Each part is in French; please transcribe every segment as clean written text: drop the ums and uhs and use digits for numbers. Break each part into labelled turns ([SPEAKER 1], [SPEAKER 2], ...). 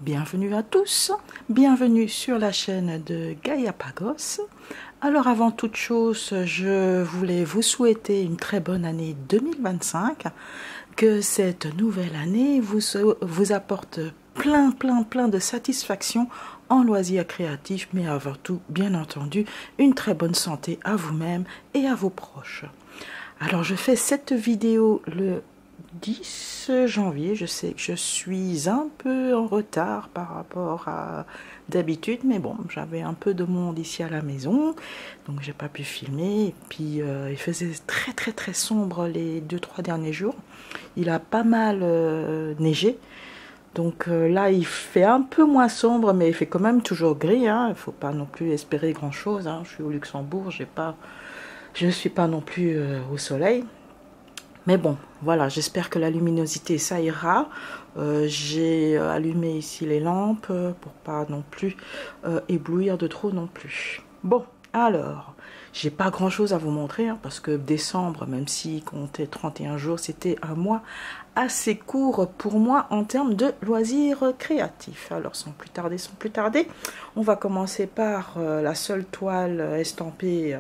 [SPEAKER 1] Bienvenue à tous, bienvenue sur la chaîne de Gaia Pagos. Alors avant toute chose, je voulais vous souhaiter une très bonne année 2025, que cette nouvelle année vous apporte plein de satisfaction en loisirs créatifs, mais avant tout, bien entendu, une très bonne santé à vous-même et à vos proches. Alors je fais cette vidéo le 10 janvier, je sais que je suis un peu en retard par rapport à d'habitude, mais bon, j'avais un peu de monde ici à la maison, donc j'ai pas pu filmer, et puis il faisait très sombre les 2-3 derniers jours, il a pas mal neigé, donc là il fait un peu moins sombre, mais il fait quand même toujours gris, hein. Il faut pas non plus espérer grand chose, hein. Je suis au Luxembourg, je ne suis pas non plus au soleil. Mais bon, voilà, j'espère que la luminosité, ça ira. J'ai allumé ici les lampes pour pas non plus éblouir de trop non plus. Bon, alors, j'ai pas grand chose à vous montrer, hein, parce que décembre, même s'il comptait 31 jours, c'était un mois assez court pour moi en termes de loisirs créatifs. Alors, sans plus tarder, on va commencer par la seule toile estampée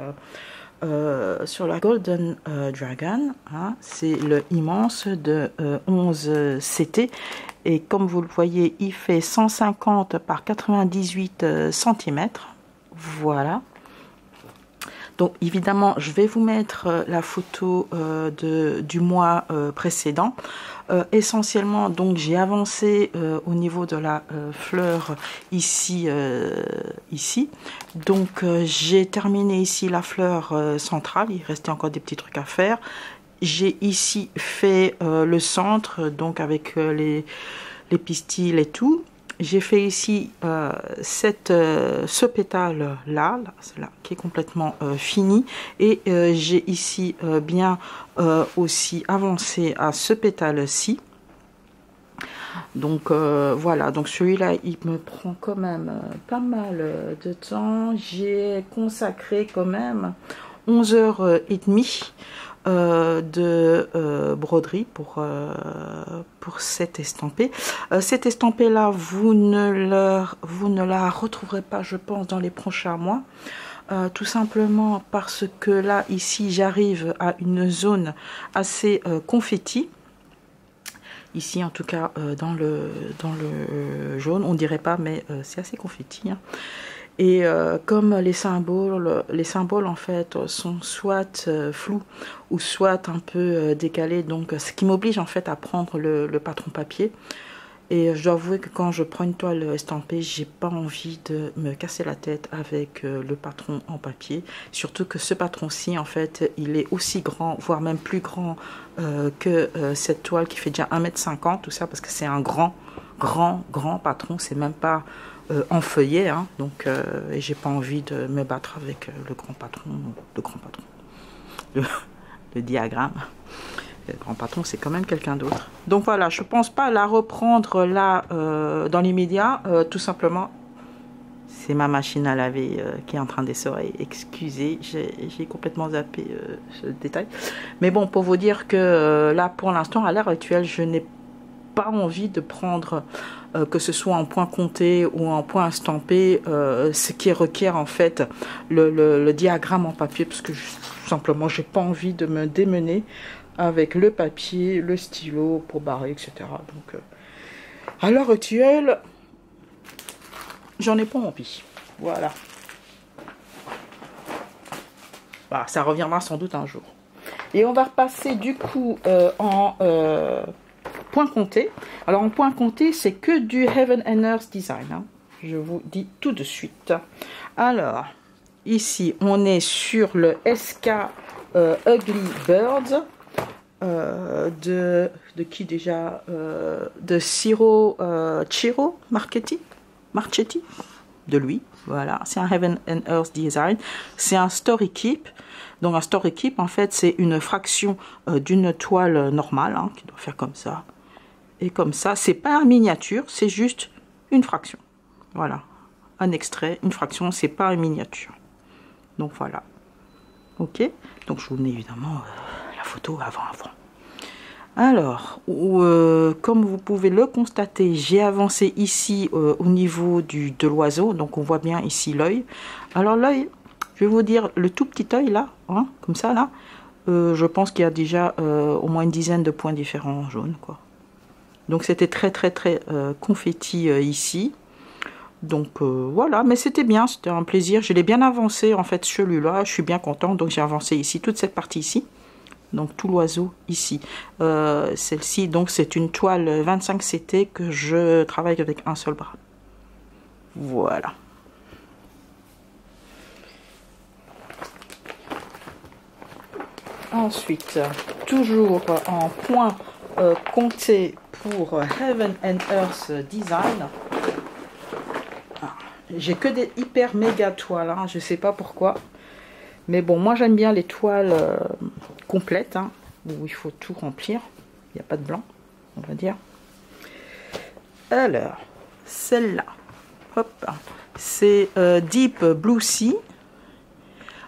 [SPEAKER 1] sur la Golden Dragon, hein, c'est le immense de 11 CT, et comme vous le voyez, il fait 150 par 98 cm. Voilà. Donc évidemment, je vais vous mettre la photo du mois précédent. Essentiellement, donc j'ai avancé au niveau de la fleur ici. Donc j'ai terminé ici la fleur centrale. Il restait encore des petits trucs à faire. J'ai ici fait le centre, donc avec les pistils et tout. J'ai fait ici ce pétale là qui est complètement fini, et j'ai ici bien aussi avancé à ce pétale-ci. Donc voilà, donc celui-là il me prend quand même pas mal de temps. J'ai consacré quand même 11h30 de broderie pour cet estampé. Cet estampé là, vous ne la retrouverez pas, je pense, dans les prochains mois, tout simplement parce que là ici j'arrive à une zone assez confetti. Ici en tout cas dans le jaune, on dirait pas, mais c'est assez confetti, hein. Et comme les symboles en fait sont soit flous ou soit un peu décalés, donc ce qui m'oblige en fait à prendre le patron papier. Et je dois avouer que quand je prends une toile estampée, j'ai pas envie de me casser la tête avec le patron en papier. Surtout que ce patron-ci, en fait, il est aussi grand, voire même plus grand que cette toile qui fait déjà 1,50 m, tout ça, parce que c'est un grand patron. C'est même pas en feuillet, hein, donc et j'ai pas envie de me battre avec le grand patron, le diagramme. Le grand patron, c'est quand même quelqu'un d'autre. Donc voilà, je pense pas la reprendre là dans l'immédiat. Tout simplement, c'est ma machine à laver qui est en train d'essorer. Excusez, j'ai complètement zappé ce détail. Mais bon, pour vous dire que là, pour l'instant, à l'heure actuelle, je n'ai pas envie de prendre, que ce soit en point compté ou en point estampé, ce qui requiert en fait le diagramme en papier, parce que tout simplement, j'ai pas envie de me démener avec le papier, le stylo pour barrer, etc. Donc, à l'heure actuelle, j'en ai pas envie. Voilà. Bah, ça reviendra sans doute un jour. Et on va repasser du coup en point compté. Alors en point compté, c'est que du Heaven and Earth Design, hein. Je vous dis tout de suite. Alors, ici, on est sur le SK Ugly Birds. De qui déjà, de Ciro Marchetti, de lui. Voilà, c'est un Heaven and Earth Design. C'est un story keep. Donc un story keep, en fait, c'est une fraction d'une toile normale, hein, qui doit faire comme ça et comme ça. C'est pas un miniature, c'est juste une fraction. Voilà, un extrait, une fraction, c'est pas une miniature. Donc voilà. Ok. Donc je vous mets évidemment la photo avant. Alors, comme vous pouvez le constater, j'ai avancé ici au niveau de l'oiseau, donc on voit bien ici l'œil. Alors l'œil, je vais vous dire, le tout petit œil là, hein, comme ça là, je pense qu'il y a déjà au moins une dizaine de points différents en jaune, quoi. Donc c'était très confetti ici. Donc voilà, mais c'était bien, c'était un plaisir. Je l'ai bien avancé en fait celui-là, je suis bien contente. Donc j'ai avancé ici, toute cette partie ici. Donc tout l'oiseau ici. Celle-ci, donc c'est une toile 25 CT que je travaille avec un seul bras. Voilà. Ensuite, toujours en point compté pour Heaven and Earth Design. J'ai que des hyper méga toiles, hein, je sais pas pourquoi. Mais bon, moi j'aime bien les toiles complètes, hein, où il faut tout remplir. Il n'y a pas de blanc, on va dire. Alors, celle-là, hop, c'est Deep Blue Sea.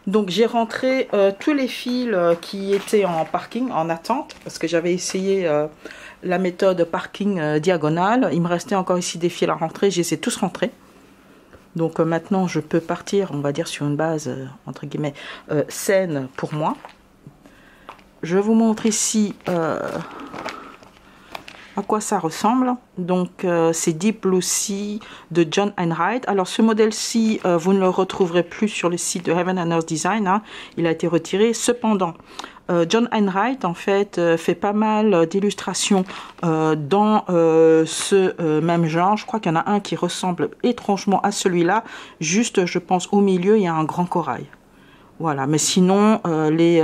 [SPEAKER 1] Donc j'ai rentré tous les fils qui étaient en parking, en attente, parce que j'avais essayé la méthode parking diagonale. Il me restait encore ici des fils à rentrer, je les ai tous rentrés. Donc maintenant je peux partir, on va dire, sur une base entre guillemets saine pour moi. Je vous montre ici à quoi ça ressemble. Donc c'est Deep Blue Sea de John Enright. Alors ce modèle-ci, vous ne le retrouverez plus sur le site de Heaven and Earth Design, hein. Il a été retiré. Cependant, John Enright en fait fait pas mal d'illustrations dans ce même genre. Je crois qu'il y en a un qui ressemble étrangement à celui-là. Juste, je pense, au milieu, il y a un grand corail. Voilà, mais sinon, les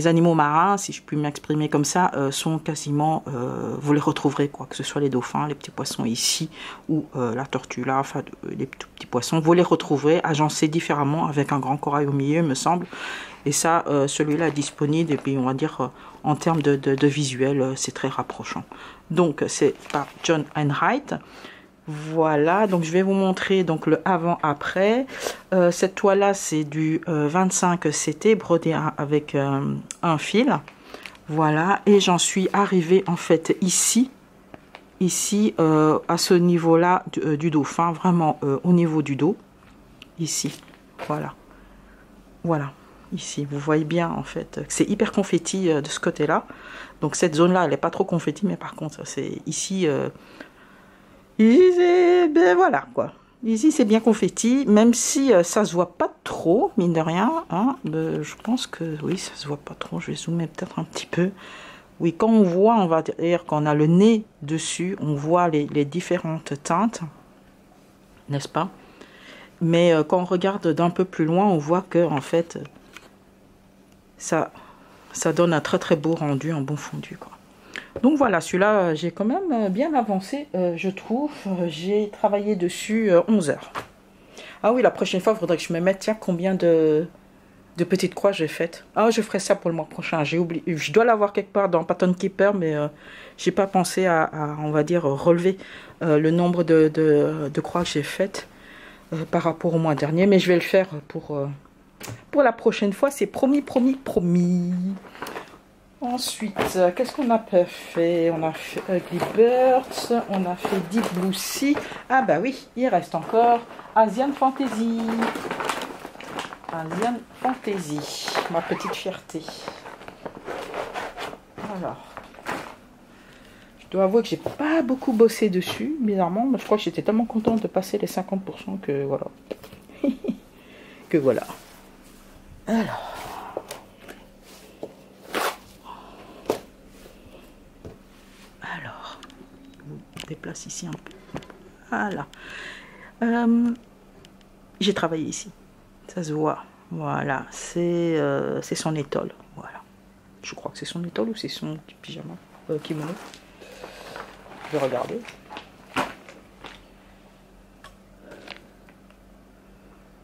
[SPEAKER 1] animaux marins, si je puis m'exprimer comme ça, sont quasiment, vous les retrouverez, quoi, que ce soit les dauphins, les petits poissons ici, ou la tortue là, enfin les tout petits poissons, vous les retrouverez agencés différemment avec un grand corail au milieu, me semble. Et ça, celui-là est disponible, et puis on va dire, en termes de visuel, c'est très rapprochant. Donc c'est par John Enright. Voilà, donc je vais vous montrer donc le avant-après. Cette toile-là, c'est du 25 CT brodé avec un fil. Voilà, et j'en suis arrivée en fait ici à ce niveau-là du dauphin, vraiment au niveau du dos, ici. Voilà, voilà, ici, vous voyez bien en fait, c'est hyper confetti de ce côté-là. Donc cette zone-là, elle n'est pas trop confetti, mais par contre, c'est ici... Ici, ben voilà quoi. Ici c'est bien confetti, même si ça se voit pas trop, mine de rien. Hein, je pense que oui, ça se voit pas trop. Je vais zoomer peut-être un petit peu. Oui, quand on voit, on va dire qu'on a le nez dessus, on voit les différentes teintes, n'est-ce pas? Mais quand on regarde d'un peu plus loin, on voit que en fait, ça donne un très beau rendu, un bon fondu, quoi. Donc voilà, celui-là, j'ai quand même bien avancé, je trouve. J'ai travaillé dessus 11 heures. Ah oui, la prochaine fois, il faudrait que je me mette, tiens, combien de petites croix j'ai faites. Ah, je ferai ça pour le mois prochain. J'ai oublié. Je dois l'avoir quelque part dans Pattern Keeper, mais j'ai pas pensé à, on va dire, relever le nombre de croix que j'ai faites par rapport au mois dernier. Mais je vais le faire pour la prochaine fois. C'est promis, promis, promis. Ensuite, qu'est-ce qu'on a fait? On a fait Ugly Birds, on a fait Deep Blue Sea. Ah bah oui, il reste encore Asian Fantasy. Asian Fantasy, ma petite fierté. Alors, je dois avouer que j'ai pas beaucoup bossé dessus, bizarrement. Mais je crois que j'étais tellement contente de passer les 50% que voilà. que voilà. Alors. Déplace ici un peu. Voilà. J'ai travaillé ici. Ça se voit. Voilà. C'est son étole. Voilà. Je crois que c'est son étole ou c'est son pyjama kimono. Je vais regarder.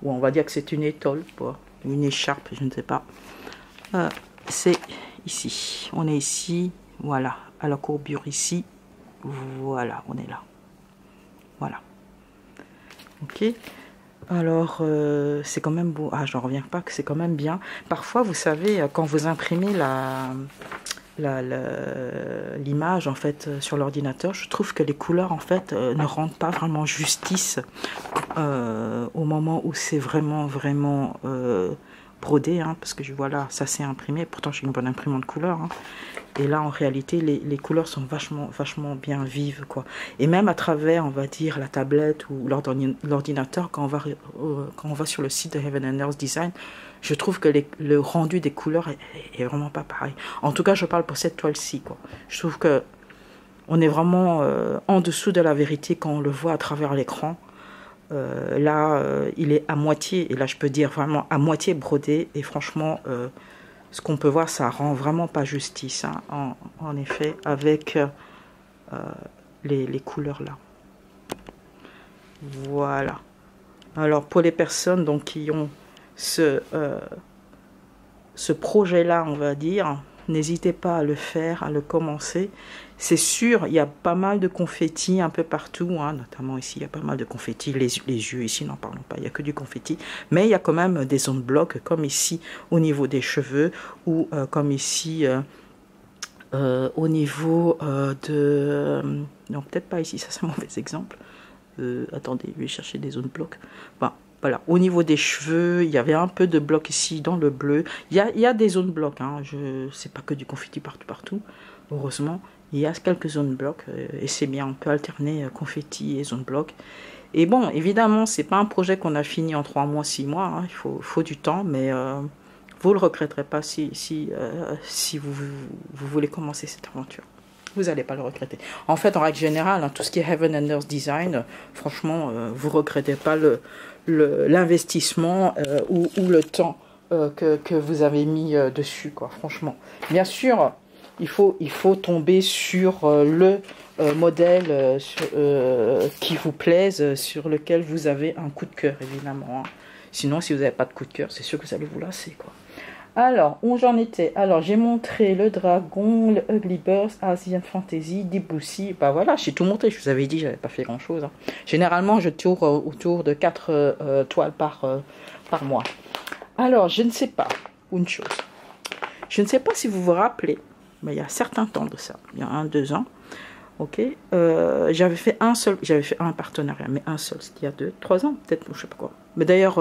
[SPEAKER 1] Ou on va dire que c'est une étole, quoi. Une écharpe, je ne sais pas. C'est ici. On est ici. Voilà. À la courbure ici. Voilà, on est là. Voilà. Ok. Alors, c'est quand même beau. Ah, j'en reviens pas que c'est quand même bien. Parfois, vous savez, quand vous imprimez l'image en fait sur l'ordinateur, je trouve que les couleurs en fait ne rendent pas vraiment justice au moment où c'est vraiment brodé, hein, parce que je vois là, ça c'est imprimé, pourtant j'ai une bonne imprimante de couleurs, hein. Et là en réalité les couleurs sont vachement bien vives, quoi. Et même à travers, on va dire, la tablette ou l'ordinateur, quand on va sur le site de Heaven and Earth Design, je trouve que le rendu des couleurs est vraiment pas pareil. En tout cas, je parle pour cette toile-ci, quoi. Je trouve que on est vraiment en dessous de la vérité quand on le voit à travers l'écran. Là, il est à moitié, et là je peux dire vraiment à moitié brodé, et franchement, ce qu'on peut voir, ça rend vraiment pas justice, hein, en effet, avec les couleurs là. Voilà. Alors pour les personnes donc qui ont ce projet-là, on va dire, n'hésitez pas à le faire, à le commencer. C'est sûr, il y a pas mal de confettis un peu partout, hein, notamment ici, il y a pas mal de confettis. Les yeux ici, n'en parlons pas, il n'y a que du confetti. Mais il y a quand même des zones blocs, comme ici au niveau des cheveux, ou comme ici au niveau de... non, peut-être pas ici, ça c'est un mauvais exemple. Attendez, je vais chercher des zones blocs. Bon, voilà, au niveau des cheveux, il y avait un peu de blocs ici dans le bleu. Il y a des zones blocs, hein. C'est pas que du confetti partout, heureusement. Il y a quelques zones blocs et c'est bien, on peut alterner confetti et zone bloc. Et bon, évidemment, c'est pas un projet qu'on a fini en 3 mois, 6 mois, hein. Il faut du temps, mais vous le regretterez pas si vous voulez commencer cette aventure. Vous n'allez pas le regretter. En fait, en règle générale, hein, tout ce qui est Heaven and Earth Design, franchement, vous ne regrettez pas l'investissement ou le temps que vous avez mis dessus, quoi, franchement. Bien sûr, il faut tomber sur le modèle qui vous plaise, sur lequel vous avez un coup de cœur, évidemment, hein. Sinon, si vous n'avez pas de coup de cœur, c'est sûr que ça allez vous lasser, quoi. Alors, où j'en étais? Alors, j'ai montré le dragon, le Ugly Burst, Asian Fantasy, Debussy. Bah voilà, j'ai tout montré. Je vous avais dit, j'avais pas fait grand-chose, hein. Généralement, je tourne autour de 4 toiles par mois. Alors, je ne sais pas une chose. Je ne sais pas si vous vous rappelez, mais il y a un certain temps de ça, il y a 1-2 ans, ok, j'avais fait un partenariat, mais un seul, c'était il y a 2-3 ans, peut-être, je sais pas quoi. Mais d'ailleurs,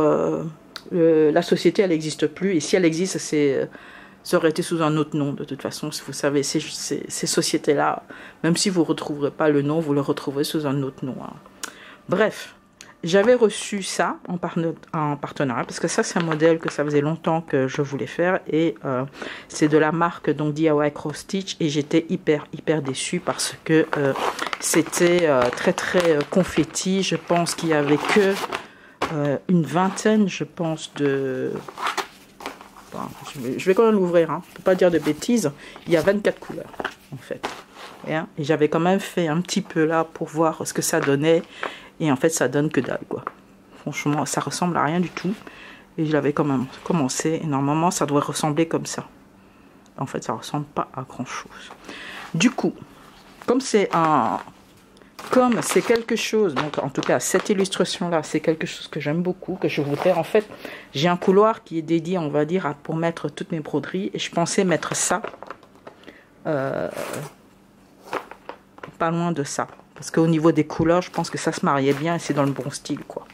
[SPEAKER 1] la société, elle n'existe plus, et si elle existe, ça aurait été sous un autre nom, de toute façon. Vous savez, ces sociétés-là, même si vous ne retrouverez pas le nom, vous le retrouverez sous un autre nom, hein. Bref, j'avais reçu ça en partenariat, parce que ça, c'est un modèle que ça faisait longtemps que je voulais faire, et c'est de la marque donc DIY Cross Stitch, et j'étais hyper déçue parce que c'était très confetti. Je pense qu'il y avait que une vingtaine, je pense, de... Bon, je vais quand même l'ouvrir, hein, pour pas dire de bêtises. Il y a 24 couleurs, en fait. Et j'avais quand même fait un petit peu là pour voir ce que ça donnait. Et en fait, ça donne que dalle, quoi. Franchement, ça ressemble à rien du tout. Et je l'avais quand même commencé. Et normalement, ça doit ressembler comme ça. En fait, ça ressemble pas à grand-chose. Du coup, comme c'est quelque chose, donc en tout cas cette illustration là, c'est quelque chose que j'aime beaucoup, que je voudrais, en fait, j'ai un couloir qui est dédié, on va dire, pour mettre toutes mes broderies, et je pensais mettre ça pas loin de ça, parce qu'au niveau des couleurs, je pense que ça se mariait bien et c'est dans le bon style, quoi.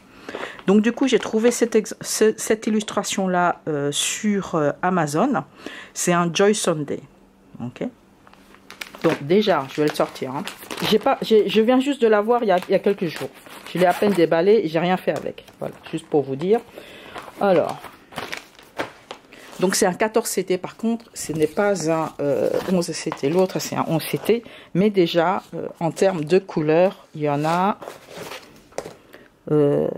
[SPEAKER 1] Donc du coup, j'ai trouvé cette illustration là sur Amazon. C'est un Joy Sunday, ok. Donc déjà, je vais le sortir, hein. Je viens juste de l'avoir il y a quelques jours. Je l'ai à peine déballé, j'ai rien fait avec. Voilà, juste pour vous dire. Alors, donc c'est un 14 CT, par contre, ce n'est pas un 11 CT. L'autre, c'est un 11 CT. Mais déjà, en termes de couleurs, il y en a... il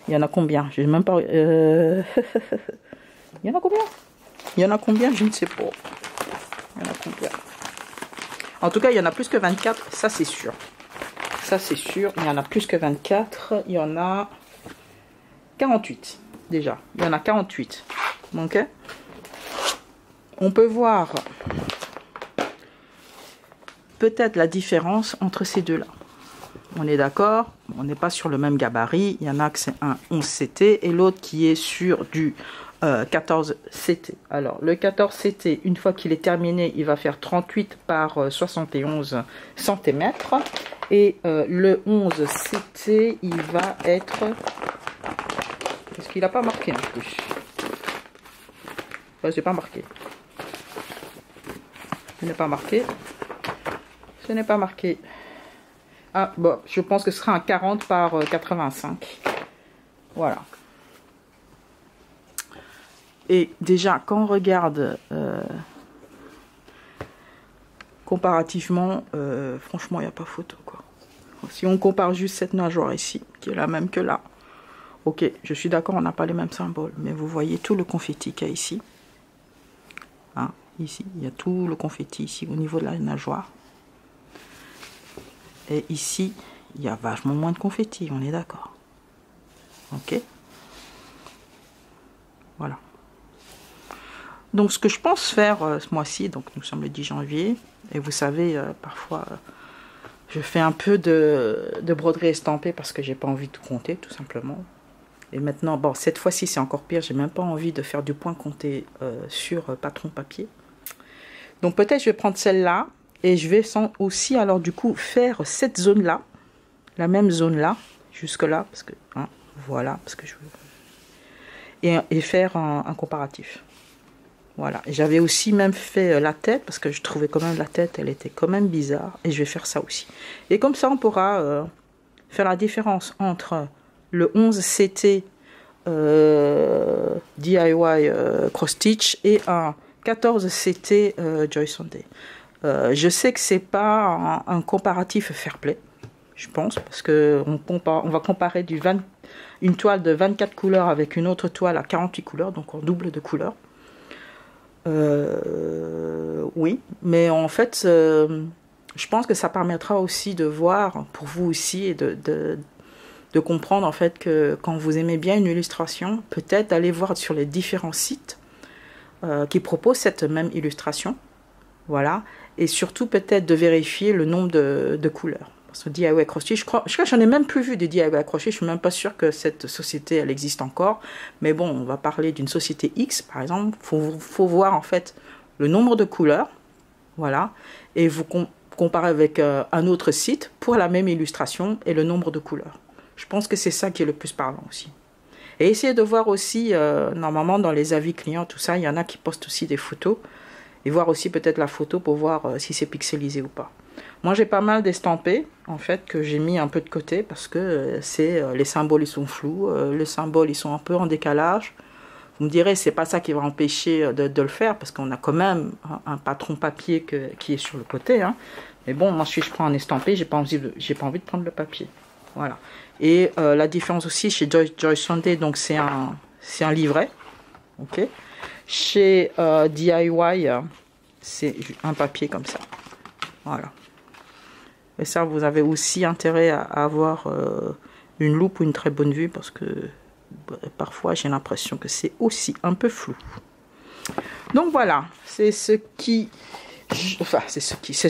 [SPEAKER 1] y en a combien? Je n'ai même pas... il y en a combien? Il y en a combien? Je ne sais pas. Il y en a combien? En tout cas, il y en a plus que 24, ça c'est sûr. Ça c'est sûr, il y en a plus que 24. Il y en a 48 déjà. Il y en a 48. Ok. On peut voir peut-être la différence entre ces deux-là. On est d'accord, on n'est pas sur le même gabarit. Il y en a que c'est un 11 CT et l'autre qui est sur du 14 CT. Alors, le 14 CT, une fois qu'il est terminé, il va faire 38 par 71 cm. Et le 11 CT, il va être... Parce qu'il n'a pas marqué en plus. Enfin, c'est pas marqué. Ce n'est pas marqué. Ce n'est pas marqué. Ah, bon, je pense que ce sera un 40 par 85. Voilà. Et déjà, quand on regarde comparativement, franchement, il n'y a pas photo, quoi. Si on compare juste cette nageoire ici, qui est la même que là, ok, je suis d'accord, on n'a pas les mêmes symboles, mais vous voyez tout le confetti qu'il y a ici. Hein, ici, il y a tout le confetti ici au niveau de la nageoire. Et ici, il y a vachement moins de confetti, on est d'accord. Ok. Voilà. Donc ce que je pense faire ce mois-ci, donc nous sommes le 10 janvier, et vous savez, parfois je fais un peu de broderie estampée parce que j'ai pas envie de tout compter, tout simplement. Et maintenant, bon, cette fois-ci c'est encore pire, j'ai même pas envie de faire du point compté sur patron papier. Donc peut-être je vais prendre celle-là, et je vais aussi alors du coup faire cette zone-là, la même zone-là, jusque-là, parce que, hein, voilà, parce que je veux... Et faire un comparatif. Voilà, j'avais aussi même fait la tête, parce que je trouvais quand même la tête, elle était quand même bizarre, et je vais faire ça aussi. Et comme ça, on pourra faire la différence entre le 11 CT DIY Cross Stitch et un 14 CT Joy Sunday. Je sais que c'est pas un comparatif fair play, je pense, parce que on va comparer une toile de 24 couleurs avec une autre toile à 48 couleurs, donc en double de couleurs. Oui, mais en fait, je pense que ça permettra aussi de voir, pour vous aussi, et de comprendre en fait que quand vous aimez bien une illustration, peut-être d'aller voir sur les différents sites qui proposent cette même illustration, voilà, et surtout peut-être de vérifier le nombre de couleurs. Parce que DIY Crochet, je crois que j'en ai même plus vu des DIY Crochet, je suis même pas sûre que cette société elle existe encore, mais bon, on va parler d'une société X par exemple, faut voir en fait le nombre de couleurs, voilà, et vous comparez avec un autre site pour la même illustration et le nombre de couleurs. Je pense que c'est ça qui est le plus parlant aussi. Et essayez de voir aussi, normalement dans les avis clients, tout ça, il y en a qui postent aussi des photos, et voir aussi peut-être la photo pour voir si c'est pixelisé ou pas. Moi j'ai pas mal d'estampés en fait que j'ai mis un peu de côté parce que les symboles ils sont flous, les symboles ils sont un peu en décalage. Vous me direz c'est pas ça qui va empêcher de le faire parce qu'on a quand même un patron papier qui est sur le côté. Hein. Mais bon, moi si je prends un estampé, j'ai pas envie de prendre le papier. Voilà. Et la différence aussi chez Joy Sunday, donc c'est un livret. Ok. Chez DIY, c'est un papier comme ça. Voilà. Et ça, vous avez aussi intérêt à avoir une loupe ou une très bonne vue parce que parfois j'ai l'impression que c'est aussi un peu flou. Donc voilà, c'est ce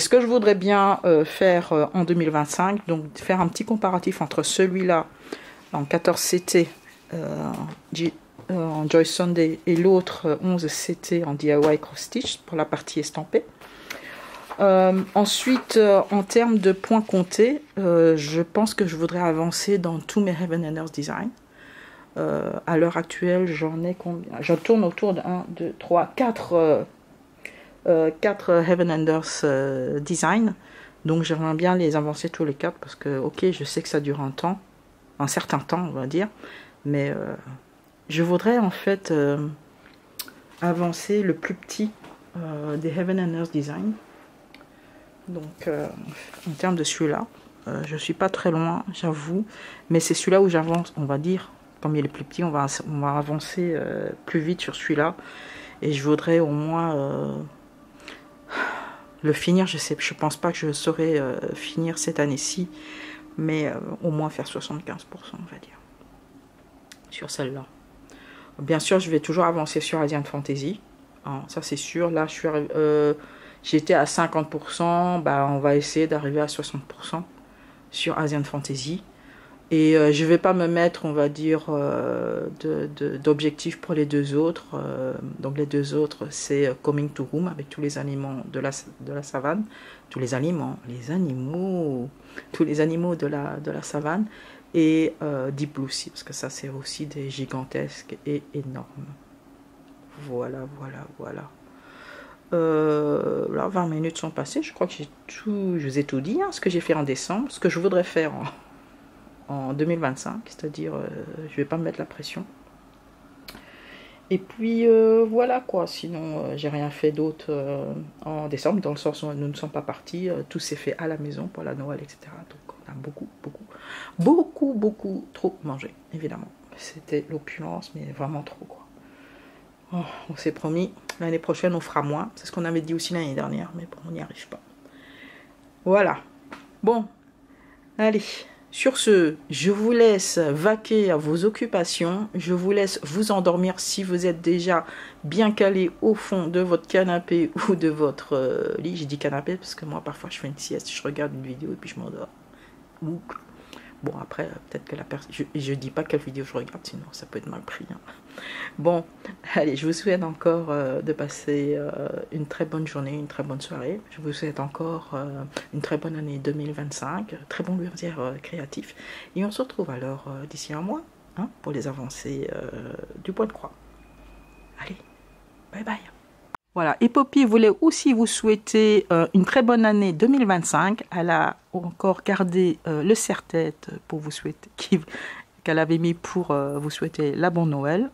[SPEAKER 1] que je voudrais bien faire en 2025. Donc faire un petit comparatif entre celui-là en 14 CT en Joy Sunday et l'autre 11 CT en DIY Cross Stitch pour la partie estampée. Ensuite, en termes de points comptés, je pense que je voudrais avancer dans tous mes Heaven and Earth Design. À l'heure actuelle, j'en ai combien? Je tourne autour de 1, 2, 3, 4 Heaven and Earth Design. Donc j'aimerais bien les avancer tous les 4 parce que, ok, je sais que ça dure un certain temps, on va dire. Mais je voudrais en fait avancer le plus petit des Heaven and Earth Design. Donc en termes de celui-là, je suis pas très loin, j'avoue, mais c'est celui-là où j'avance, on va dire, comme il est plus petit, on va avancer plus vite sur celui-là, et je voudrais au moins le finir. Je pense pas que je saurais finir cette année-ci, mais au moins faire 75%, on va dire, sur celle-là. Bien sûr, je vais toujours avancer sur Asian Fantasy, hein, ça c'est sûr. Là, j'étais à 50%, bah, on va essayer d'arriver à 60% sur Asian Fantasy. Et je vais pas me mettre, on va dire, d'objectifs pour les deux autres. Donc les deux autres, c'est Coming to Room avec tous les animaux de la savane. Tous les animaux de la savane. Et Deep Blue Sea, parce que ça c'est aussi des gigantesques et énormes. Voilà. Là, 20 minutes sont passées. Je crois que je vous ai tout dit, hein, ce que j'ai fait en décembre, ce que je voudrais faire en 2025, c'est-à-dire je vais pas me mettre la pression. Et puis voilà quoi, sinon j'ai rien fait d'autre en décembre, dans le sens où nous ne sommes pas partis, tout s'est fait à la maison pour la Noël, etc. Donc on a beaucoup trop mangé, évidemment. C'était l'opulence, mais vraiment trop quoi. Oh, on s'est promis, l'année prochaine on fera moins, c'est ce qu'on avait dit aussi l'année dernière, mais bon, on n'y arrive pas. Voilà, bon, allez. Sur ce, je vous laisse vaquer à vos occupations, je vous laisse vous endormir si vous êtes déjà bien calé au fond de votre canapé ou de votre lit. J'ai dit canapé parce que moi parfois je fais une sieste, je regarde une vidéo et puis je m'endors. Bon après, peut-être que la personne... Je dis pas quelle vidéo je regarde, sinon ça peut être mal pris. Hein. Bon, allez, je vous souhaite encore de passer une très bonne journée, une très bonne soirée. Je vous souhaite encore une très bonne année 2025, très bon loisir créatif. Et on se retrouve alors d'ici un mois hein, pour les avancées du point de croix. Allez, bye bye. Voilà, et Poppy voulait aussi vous souhaiter une très bonne année 2025. Elle a encore gardé le serre-tête pour vous souhaiter, qu'elle avait mis pour vous souhaiter la bonne Noël.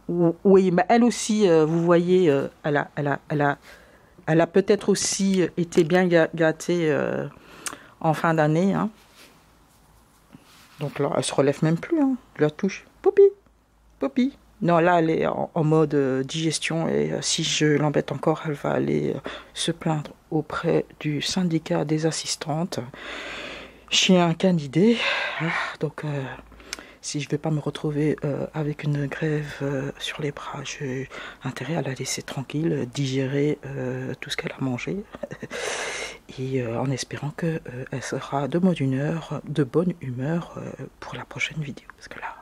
[SPEAKER 1] Oui, mais elle aussi, vous voyez, elle a peut-être aussi été bien gâtée en fin d'année. Hein. Donc là, elle se relève même plus. Hein. Je la touche. Poppy. Non, là, elle est en mode digestion et si je l'embête encore, elle va aller se plaindre auprès du syndicat des assistantes. Chien candidé. Donc, si je ne vais pas me retrouver avec une grève sur les bras, j'ai intérêt à la laisser tranquille, digérer tout ce qu'elle a mangé. Et en espérant qu'elle sera de bonne humeur pour la prochaine vidéo. Parce que là,